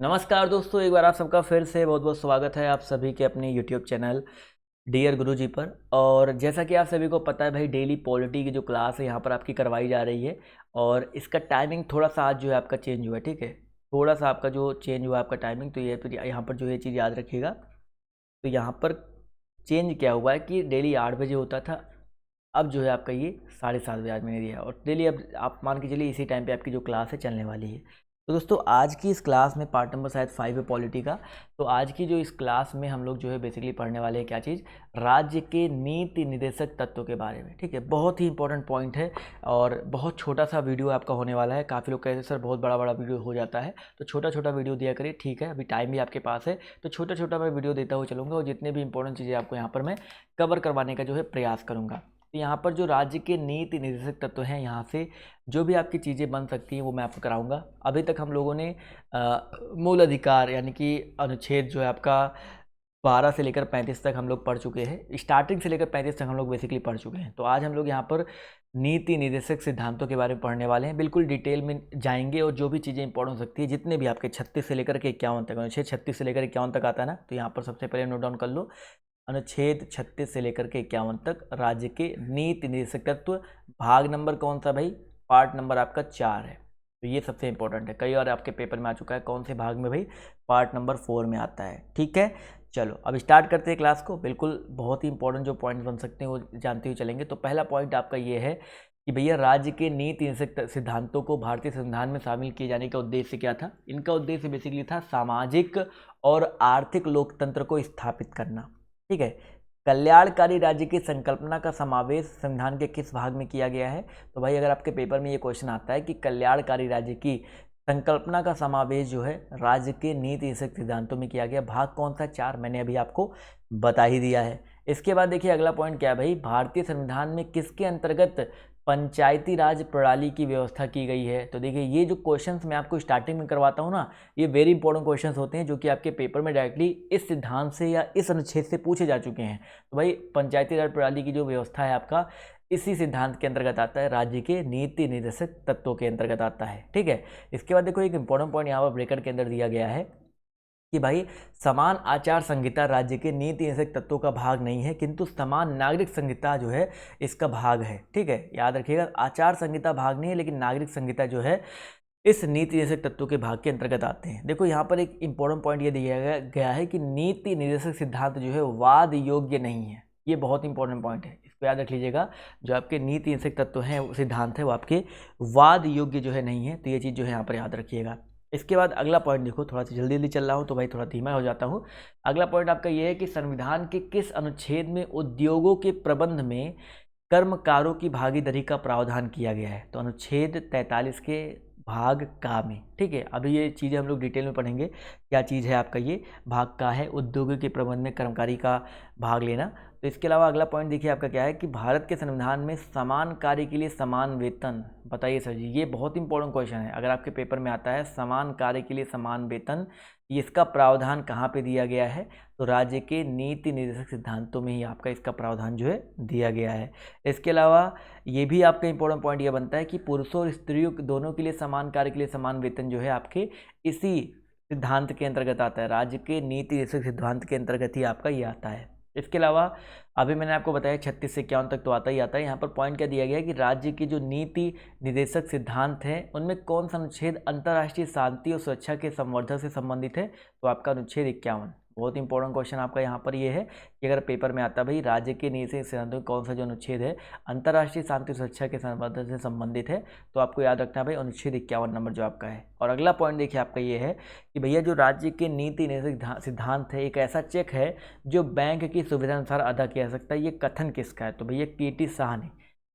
नमस्कार दोस्तों, एक बार आप सबका फिर से बहुत बहुत स्वागत है आप सभी के अपने यूट्यूब चैनल डियर गुरुजी पर। और जैसा कि आप सभी को पता है भाई, डेली पॉलिटी की जो क्लास है यहाँ पर आपकी करवाई जा रही है। और इसका टाइमिंग थोड़ा सा आज जो है आपका चेंज हुआ है, ठीक है। थोड़ा सा आपका जो चेंज हुआ है आपका टाइमिंग, तो ये फिर यहाँ पर जो ये चीज़ याद रखिएगा। तो यहाँ पर चेंज क्या हुआ है कि डेली 8 बजे होता था, अब जो है आपका ये 7:30 बजे आज मैंने दिया है। और डेली अब आप मान के चलिए इसी टाइम पे आपकी जो क्लास है चलने वाली है। तो दोस्तों आज की इस क्लास में पार्ट नंबर शायद 5 है पॉलिटी का। तो आज की जो इस क्लास में हम लोग जो है बेसिकली पढ़ने वाले हैं क्या चीज़, राज्य के नीति निर्देशक तत्वों के बारे में, ठीक है। बहुत ही इंपॉर्टेंट पॉइंट है और बहुत छोटा सा वीडियो आपका होने वाला है। काफ़ी लोग कहते हैं सर बहुत बड़ा बड़ा वीडियो हो जाता है, तो छोटा छोटा वीडियो दिया करिए, ठीक है। अभी टाइम भी आपके पास है तो छोटा छोटा मैं वीडियो देता हुआ चलूँगा और जितने भी इंपॉर्टेंट चीज़ें आपको यहाँ पर मैं कवर करवाने का जो है प्रयास करूँगा। तो यहाँ पर जो राज्य के नीति निर्देशक तत्व हैं, यहाँ से जो भी आपकी चीज़ें बन सकती हैं वो मैं आपको कराऊंगा। अभी तक हम लोगों ने मूल अधिकार यानी कि अनुच्छेद जो है आपका 12 से लेकर 35 तक हम लोग पढ़ चुके हैं। स्टार्टिंग से लेकर 35 तक हम लोग बेसिकली पढ़ चुके हैं। तो आज हम लोग यहाँ पर नीति निर्देशक सिद्धांतों के बारे में पढ़ने वाले हैं, बिल्कुल डिटेल में जाएंगे। और जो भी चीज़ें इंपॉर्टेंट हो सकती है, जितने भी आपके 36 से लेकर के 51 तक, अनुच्छेद 36 से लेकर 51 तक आता है ना, तो यहाँ पर सबसे पहले नोट डाउन कर लो। अनुच्छेद 36 से लेकर के 51 तक राज्य के नीति निर्देशक तत्व, भाग नंबर कौन सा भाई, पार्ट नंबर आपका 4 है। तो ये सबसे इंपॉर्टेंट है, कई बार आपके पेपर में आ चुका है। कौन से भाग में भाई, पार्ट नंबर 4 में आता है, ठीक है। चलो अब स्टार्ट करते हैं क्लास को। बिल्कुल बहुत ही इंपॉर्टेंट जो पॉइंट बन सकते हैं वो जानते हुए चलेंगे। तो पहला पॉइंट आपका ये है कि भैया राज्य के नीति निर्देशक सिद्धांतों को भारतीय संविधान में शामिल किए जाने का उद्देश्य क्या था। इनका उद्देश्य बेसिकली था सामाजिक और आर्थिक लोकतंत्र को स्थापित करना, ठीक है। कल्याणकारी राज्य की संकल्पना का समावेश संविधान के किस भाग में किया गया है। तो भाई अगर आपके पेपर में ये क्वेश्चन आता है कि कल्याणकारी राज्य की संकल्पना का समावेश जो है राज्य के नीति निर्देशक सिद्धांतों में किया गया, भाग कौन सा, 4, मैंने अभी आपको बता ही दिया है। इसके बाद देखिए अगला पॉइंट क्या है भाई, भारतीय संविधान में किसके अंतर्गत पंचायती राज प्रणाली की व्यवस्था की गई है। तो देखिए ये जो क्वेश्चंस मैं आपको स्टार्टिंग में करवाता हूँ ना, ये वेरी इंपॉर्टेंट क्वेश्चंस होते हैं जो कि आपके पेपर में डायरेक्टली इस सिद्धांत से या इस अनुच्छेद से पूछे जा चुके हैं। तो भाई पंचायती राज प्रणाली की जो व्यवस्था है आपका इसी सिद्धांत के अंतर्गत आता है, राज्य के नीति निर्देशक तत्वों के अंतर्गत आता है, ठीक है। इसके बाद देखो एक इंपॉर्टेंट पॉइंट यहाँ पर ब्रेकेट के अंदर दिया गया है कि भाई समान आचार संहिता राज्य के नीति निर्देशक तत्वों का भाग नहीं है, किंतु समान नागरिक संहिता जो है इसका भाग है, ठीक है। याद रखिएगा, आचार संहिता भाग नहीं है लेकिन नागरिक संहिता जो है इस नीति निर्देशक तत्वों के भाग के अंतर्गत आते हैं। देखो यहाँ पर एक इंपॉर्टेंट पॉइंट ये दिया गया है कि नीति निर्देशक सिद्धांत जो है वाद योग्य नहीं है। ये बहुत इंपॉर्टेंट पॉइंट है, इसको याद रख लीजिएगा। जो आपके नीति निर्देशक तत्व हैं, सिद्धांत है, वो आपके वाद योग्य जो है नहीं है। तो ये चीज़ जो है यहाँ पर याद रखिएगा। इसके बाद अगला पॉइंट देखो, थोड़ा सा जल्दी जल्दी चल रहा हूँ तो भाई थोड़ा धीमा हो जाता हूँ। अगला पॉइंट आपका ये है कि संविधान के किस अनुच्छेद में उद्योगों के प्रबंध में कर्मकारों की भागीदारी का प्रावधान किया गया है। तो अनुच्छेद 43 के भाग का में, ठीक है। अभी ये चीज़ें हम लोग डिटेल में पढ़ेंगे, क्या चीज़ है आपका ये भाग का है, उद्योगों के प्रबंध में कर्मकारी का भाग लेना। तो इसके अलावा अगला पॉइंट देखिए आपका क्या है कि भारत के संविधान में समान कार्य के लिए समान वेतन, बताइए सर जी, ये बहुत इंपॉर्टेंट क्वेश्चन है। अगर आपके पेपर में आता है समान कार्य के लिए समान वेतन, इसका प्रावधान कहाँ पे दिया गया है, तो राज्य के नीति निर्देशक सिद्धांतों में ही आपका इसका प्रावधान जो है दिया गया है। इसके अलावा ये भी आपका इंपॉर्टेंट पॉइंट ये बनता है कि पुरुषों और स्त्रियों दोनों के लिए समान कार्य के लिए समान वेतन जो है आपके इसी सिद्धांत के अंतर्गत आता है, राज्य के नीति निर्देशक सिद्धांत के अंतर्गत ही आपका ये आता है। इसके अलावा अभी मैंने आपको बताया 36 से 51 तक तो आता ही आता है। यहाँ पर पॉइंट क्या दिया गया है कि राज्य की जो नीति निर्देशक सिद्धांत हैं उनमें कौन सा अनुच्छेद अंतर्राष्ट्रीय शांति और सुरक्षा के संवर्धन से संबंधित है, तो आपका अनुच्छेद 51। बहुत इंपॉर्टेंट क्वेश्चन आपका यहाँ पर ये है कि अगर पेपर में आता भाई राज्य के नीति सिद्धांतों में कौन सा जो अनुच्छेद है अंतर्राष्ट्रीय शांति सुरक्षा के संवर्धन से संबंधित है, तो आपको याद रखना भाई अनुच्छेद 51 नंबर जो आपका है। और अगला पॉइंट देखिए आपका ये है कि भैया जो राज्य के नीति निर्देशक सिद्धांत है एक ऐसा चेक है जो बैंक की सुविधा अनुसार अदा किया जा सकता है। ये कथन किसका है, तो भैया के.टी. शाह ने,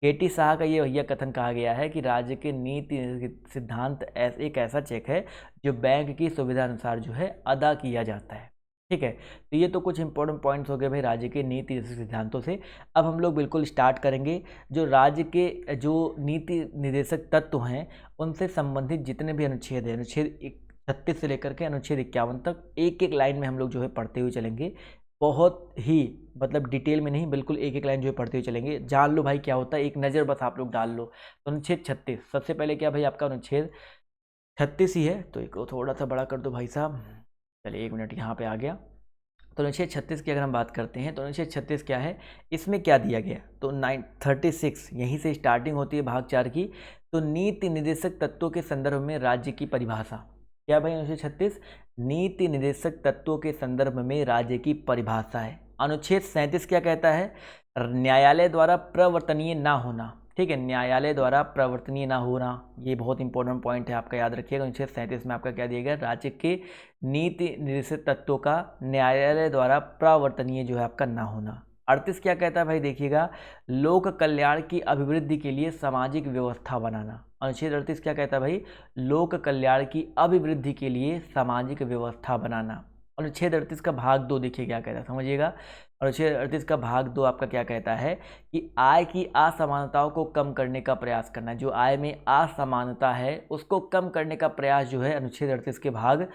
के.टी. शाह का ये भैया कथन कहा गया है कि राज्य के नीति सिद्धांत एक ऐसा चेक है जो बैंक की सुविधा अनुसार जो है अदा किया जाता है, ठीक है। तो ये तो कुछ इंपॉर्टेंट पॉइंट्स हो गए भाई राज्य के नीति सिद्धांतों से। अब हम लोग बिल्कुल स्टार्ट करेंगे जो राज्य के जो नीति निर्देशक तत्व हैं उनसे संबंधित जितने भी अनुच्छेद हैं, अनुच्छेद 36 से लेकर के अनुच्छेद 51 तक एक एक लाइन में हम लोग जो है पढ़ते हुए चलेंगे। बहुत ही मतलब डिटेल में नहीं, बिल्कुल एक एक लाइन जो है पढ़ते हुए चलेंगे। जान लो भाई क्या होता है, एक नज़र बस आप लोग डाल लो। तो अनुच्छेद 36 सबसे पहले क्या भाई आपका अनुच्छेद 36 ही है, तो एक थोड़ा सा बड़ा कर दो भाई साहब। चलिए 1 मिनट, यहाँ पे आ गया। तो अनुच्छेद 36 की अगर हम बात करते हैं तो अनुच्छेद 36 क्या है, इसमें क्या दिया गया, तो 36 यहीं से स्टार्टिंग होती है भाग 4 की। तो नीति निर्देशक तत्वों के संदर्भ में राज्य की परिभाषा, क्या भाई अनुच्छेद 36 नीति निर्देशक तत्वों के संदर्भ में राज्य की परिभाषा है। अनुच्छेद 37 क्या कहता है, न्यायालय द्वारा प्रवर्तनीय ना होना, ठीक है, न्यायालय द्वारा प्रवर्तनीय ना होना, ये बहुत इंपॉर्टेंट पॉइंट है आपका, याद रखिएगा। अनुच्छेद 37 में आपका क्या दिया गया, राज्य के नीति निर्देशित तत्वों का न्यायालय द्वारा प्रवर्तनीय जो है आपका ना होना। 38 क्या कहता है भाई, देखिएगा, लोक कल्याण की अभिवृद्धि के लिए सामाजिक व्यवस्था बनाना। अनुच्छेद 38 क्या कहता है भाई, लोक कल्याण की अभिवृद्धि के लिए सामाजिक व्यवस्था बनाना। अनुच्छेद 38 का भाग 2 देखिए क्या कहता है, समझिएगा। अनुच्छेद 38 का भाग 2 आपका क्या कहता है कि आय की असमानताओं को कम करने का प्रयास करना। जो आय में असमानता है उसको कम करने का प्रयास जो है अनुच्छेद 38 के भाग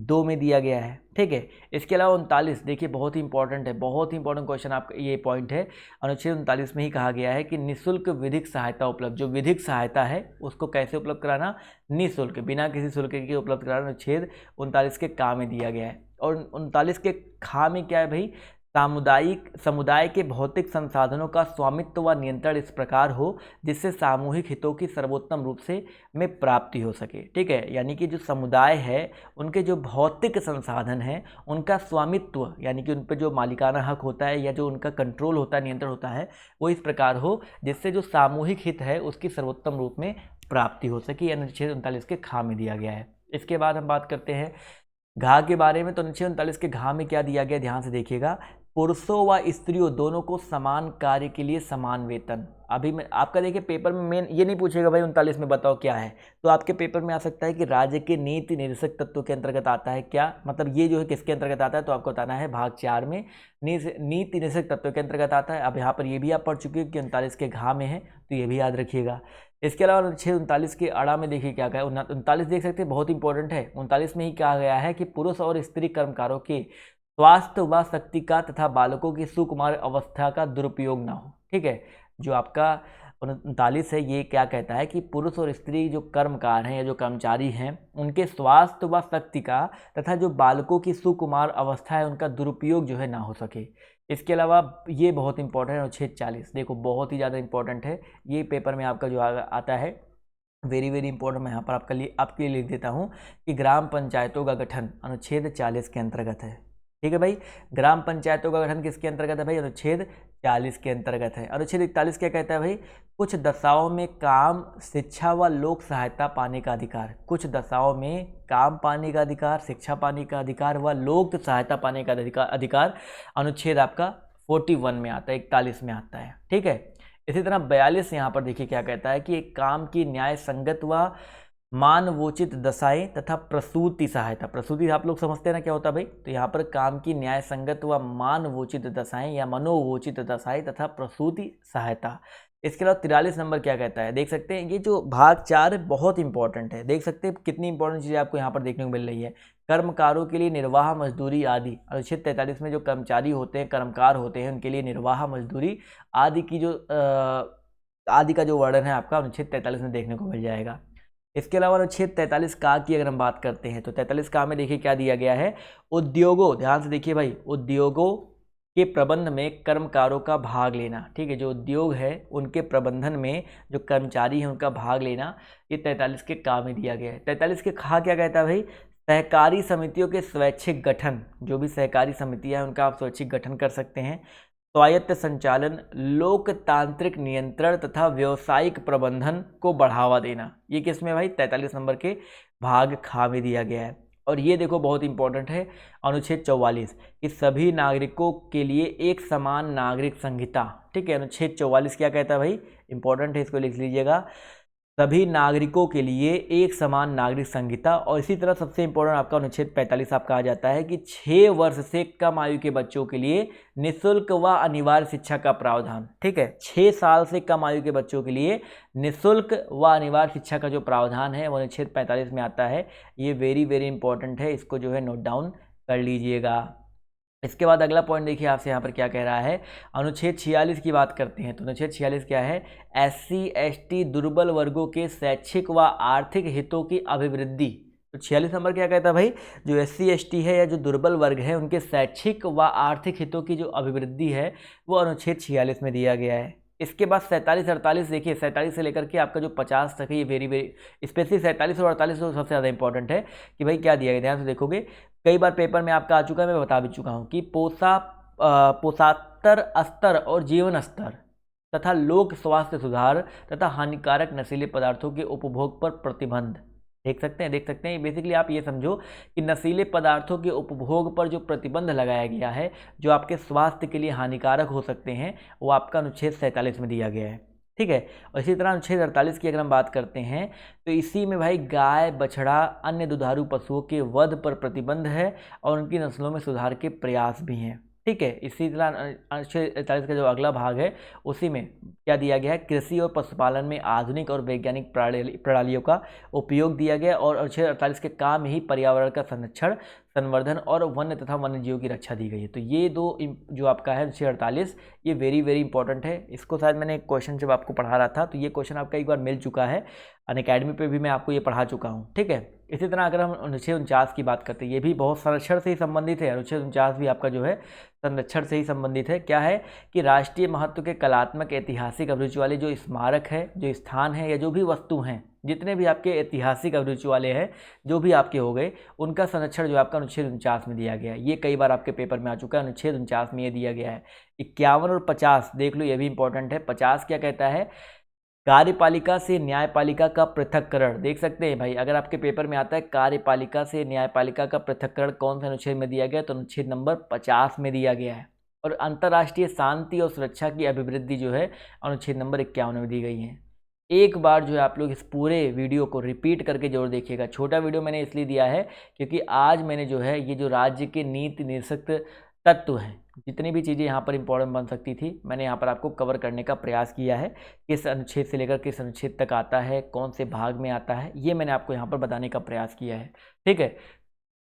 2 में दिया गया है, ठीक है। इसके अलावा 39 देखिए, बहुत ही इंपॉर्टेंट है, बहुत ही इंपॉर्टेंट क्वेश्चन आपका ये पॉइंट है। अनुच्छेद 39 में ही कहा गया है कि निःशुल्क विधिक सहायता उपलब्ध, जो विधिक सहायता है उसको कैसे उपलब्ध कराना, निःशुल्क, बिना किसी शुल्क के उपलब्ध कराना, अनुच्छेद 39 के का में दिया गया है। और 39 के खा में क्या है भाई, समुदाय के भौतिक संसाधनों का स्वामित्व व नियंत्रण इस प्रकार हो जिससे सामूहिक हितों की सर्वोत्तम रूप से में प्राप्ति हो सके, ठीक है। यानी कि जो समुदाय है उनके जो भौतिक संसाधन हैं उनका स्वामित्व, यानी कि उन पर जो मालिकाना हक होता है या जो उनका कंट्रोल होता है, नियंत्रण होता है, वो इस प्रकार हो जिससे जो सामूहिक हित है उसकी सर्वोत्तम रूप में प्राप्ति हो सके। अनुच्छेद 39 के खा में दिया गया है। इसके बाद हम बात करते हैं घा के बारे में। तो अनुच्छेद 39 के घा में क्या दिया गया, ध्यान से देखिएगा, पुरुषों व स्त्रियों दोनों को समान कार्य के लिए समान वेतन। अभी मैं आपका देखिए पेपर में मेन ये नहीं पूछेगा भाई 39 में बताओ क्या है, तो आपके पेपर में आ सकता है कि राज्य के नीति निर्देशक तत्वों के अंतर्गत आता है क्या, मतलब ये जो है किसके अंतर्गत आता है, तो आपको बताना है भाग 4 में नीति निर्देशक तत्वों के अंतर्गत आता है। अब यहाँ पर ये भी आप पढ़ चुके हो कि 39 के घा में है, तो ये भी याद रखिएगा। इसके अलावा अनुच्छेद 39 के अड़ा में देखिए क्या कहा है, 39 देख सकते हैं, बहुत इंपॉर्टेंट है। 39 में ही कहा गया है कि पुरुष और स्त्री कर्मकारों के स्वास्थ्य व शक्ति का तथा बालकों की सुकुमार अवस्था का दुरुपयोग ना हो, ठीक है। जो आपका 39 है ये क्या कहता है कि पुरुष और स्त्री जो कर्मकार हैं या जो कर्मचारी हैं उनके स्वास्थ्य व शक्ति का तथा जो बालकों की सुकुमार अवस्था है उनका दुरुपयोग जो है ना हो सके। इसके अलावा ये बहुत इंपॉर्टेंट है अनुच्छेद 40, देखो बहुत ही ज़्यादा इंपॉर्टेंट है, ये पेपर में आपका जो आता है वेरी वेरी इंपॉर्टेंट, मैं यहाँ पर आपके लिए लिख देता हूँ कि ग्राम पंचायतों का गठन अनुच्छेद 40 के अंतर्गत है, ठीक है भाई। ग्राम पंचायतों का गठन किसके अंतर्गत है भाई, अनुच्छेद 40 के अंतर्गत है। अनुच्छेद 41 क्या कहता है भाई, कुछ दशाओं में काम, शिक्षा व लोक सहायता पाने का अधिकार। कुछ दशाओं में काम पाने का अधिकार, शिक्षा पाने का अधिकार व लोक सहायता पाने का अधिकार अनुच्छेद आपका 41 में आता है, 41 में आता है, ठीक है। इसी तरह 42 यहाँ पर देखिए क्या कहता है कि एक काम की न्याय संगत व मानवोचित दशाएं तथा प्रसूति सहायता। प्रसूति आप लोग समझते हैं ना क्या होता है भाई, तो यहाँ पर काम की न्याय संगत व मानवोचित दशाएं या मनोवोचित दशाएं तथा प्रसूति सहायता। इसके अलावा 43 नंबर क्या कहता है, देख सकते हैं ये जो भाग 4 बहुत इंपॉर्टेंट है, देख सकते हैं कितनी इंपॉर्टेंट चीज़ें आपको यहाँ पर देखने को मिल रही है। कर्मकारों के लिए निर्वाह मजदूरी आदि, अनुच्छेद 43 में जो कर्मचारी होते हैं, कर्मकार होते हैं, उनके लिए निर्वाह मजदूरी आदि की जो आदि का जो वर्णन है आपका अनुच्छेद 43 में देखने को मिल जाएगा। इसके अलावा अनुच्छेद 43 का की अगर हम बात करते हैं तो 43 का में देखिए क्या दिया गया है, उद्योगों, ध्यान से देखिए भाई, उद्योगों के प्रबंध में कर्मकारों का भाग लेना, ठीक है। जो उद्योग है उनके प्रबंधन में जो कर्मचारी हैं उनका भाग लेना, ये 43 के का में दिया गया है। 43 के खा क्या कहता है भाई, सहकारी समितियों के स्वैच्छिक गठन, जो भी सहकारी समितियाँ हैं उनका आप स्वैच्छिक गठन कर सकते हैं। स्वायत्त संचालन, लोकतांत्रिक नियंत्रण तथा व्यावसायिक प्रबंधन को बढ़ावा देना, ये किसमें भाई 43 नंबर के भाग खा में दिया गया है। और ये देखो बहुत इंपॉर्टेंट है अनुच्छेद 44 कि सभी नागरिकों के लिए एक समान नागरिक संहिता, ठीक है। अनुच्छेद 44 क्या कहता है भाई, इंपॉर्टेंट है, इसको लिख लीजिएगा, सभी नागरिकों के लिए एक समान नागरिक संहिता। और इसी तरह सबसे इंपॉर्टेंट आपका अनुच्छेद 45 आपका आ जाता है कि 6 वर्ष से कम आयु के बच्चों के लिए निःशुल्क व अनिवार्य शिक्षा का प्रावधान, ठीक है। 6 साल से कम आयु के बच्चों के लिए निःशुल्क व अनिवार्य शिक्षा का जो प्रावधान है वो अनुच्छेद 45 में आता है। ये वेरी वेरी इंपॉर्टेंट है, इसको जो है नोट डाउन कर लीजिएगा। इसके बाद अगला पॉइंट देखिए आपसे यहाँ पर क्या कह रहा है, अनुच्छेद 46 की बात करते हैं। तो अनुच्छेद 46 क्या है, SC ST दुर्बल वर्गों के शैक्षिक व आर्थिक हितों की अभिवृद्धि। तो 46 नंबर क्या कहता है भाई, जो SC ST है या जो दुर्बल वर्ग है उनके शैक्षिक व आर्थिक हितों की जो अभिवृद्धि है वो अनुच्छेद 46 में दिया गया है। इसके बाद 47 48 देखिए, 47 से लेकर के आपका जो 50 तक है ये वेरी वेरी स्पेशली 47 और 48 तो सबसे ज़्यादा इंपॉर्टेंट है कि भाई क्या दिया गया, ध्यान से देखोगे कई बार पेपर में आपका आ चुका है, मैं बता भी चुका हूँ कि पोषातर स्तर और जीवन स्तर तथा लोक स्वास्थ्य सुधार तथा हानिकारक नशीले पदार्थों के उपभोग पर प्रतिबंध। देख सकते हैं बेसिकली आप ये समझो कि नशीले पदार्थों के उपभोग पर जो प्रतिबंध लगाया गया है जो आपके स्वास्थ्य के लिए हानिकारक हो सकते हैं वो आपका अनुच्छेद 47 में दिया गया है, ठीक है। और इसी तरह अनुच्छेद 48 की अगर हम बात करते हैं तो इसी में भाई गाय बछड़ा अन्य दुधारू पशुओं के वध पर प्रतिबंध है और उनकी नस्लों में सुधार के प्रयास भी हैं, ठीक है। इसी तरह अनुच्छेद 48 का जो अगला भाग है उसी में क्या दिया गया है, कृषि और पशुपालन में आधुनिक और वैज्ञानिक प्रणालियों का उपयोग दिया गया और अनुच्छेद 48 के काम ही पर्यावरण का संरक्षण संवर्धन और वन्य तथा वन्य जीवों की रक्षा दी गई है। तो ये दो जो आपका है अनुच्छेद 48 ये वेरी वेरी इंपॉर्टेंट है। इसको शायद मैंने एक क्वेश्चन जब आपको पढ़ा रहा था तो ये क्वेश्चन आपका एक बार मिल चुका है, अनअकैडमी पे भी मैं आपको ये पढ़ा चुका हूँ, ठीक है। इसी तरह अगर हम अनुच्छेद 49 की बात करते हैं, ये भी बहुत संरक्षण से ही संबंधित है। अनुच्छेद 49 भी आपका जो है संरक्षण से ही संबंधित है। क्या है कि राष्ट्रीय महत्व के कलात्मक ऐतिहासिक अभिरुचि वाले जो स्मारक है, जो स्थान है या जो भी वस्तु हैं, जितने भी आपके ऐतिहासिक अभिरुचि वाले हैं जो भी आपके हो गए, उनका संरक्षण जो आपका अनुच्छेद 49 में दिया गया है। ये कई बार आपके पेपर में आ चुका है, अनुच्छेद 49 में ये दिया गया है। 51 और 50 देख लो, ये भी इंपॉर्टेंट है। 50 क्या कहता है, कार्यपालिका से न्यायपालिका का पृथक्करण। देख सकते हैं भाई, अगर आपके पेपर में आता है कार्यपालिका से न्यायपालिका का पृथक्करण कौन से अनुच्छेद में दिया गया, तो अनुच्छेद नंबर 50 में दिया गया है। और अंतर्राष्ट्रीय शांति और सुरक्षा की अभिवृद्धि जो है अनुच्छेद नंबर 51 में दी गई है। एक बार जो है आप लोग इस पूरे वीडियो को रिपीट करके जरूर देखिएगा। छोटा वीडियो मैंने इसलिए दिया है क्योंकि आज मैंने जो है ये जो राज्य के नीति निर्देशक तत्व हैं, जितनी भी चीज़ें यहाँ पर इंपॉर्टेंट बन सकती थी, मैंने यहाँ पर आपको कवर करने का प्रयास किया है। किस अनुच्छेद से लेकर किस अनुच्छेद तक आता है, कौन से भाग में आता है, ये मैंने आपको यहाँ पर बताने का प्रयास किया है, ठीक है।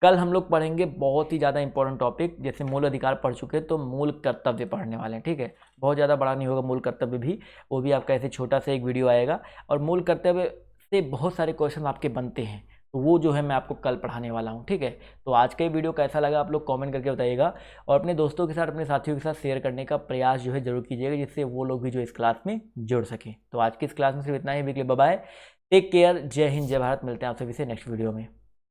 कल हम लोग पढ़ेंगे बहुत ही ज़्यादा इंपॉर्टेंट टॉपिक, जैसे मूल अधिकार पढ़ चुके तो मूल कर्तव्य पढ़ने वाले हैं, ठीक है। बहुत ज़्यादा बड़ा नहीं होगा मूल कर्तव्य भी, वो भी आपका ऐसे छोटा सा एक वीडियो आएगा। और मूल कर्तव्य से बहुत सारे क्वेश्चन आपके बनते हैं, तो वो जो है मैं आपको कल पढ़ाने वाला हूँ, ठीक है। तो आज का ये वीडियो कैसा लगा आप लोग कमेंट करके बताइएगा और अपने दोस्तों के साथ, अपने साथियों के साथ शेयर करने का प्रयास जो है जरूर कीजिएगा, जिससे वो लोग भी जो इस क्लास में जुड़ सकें। तो आज की इस क्लास में सिर्फ इतना ही। Weekly bye bye, take care, जय हिंद जय भारत। मिलते हैं आप सभी से नेक्स्ट वीडियो में।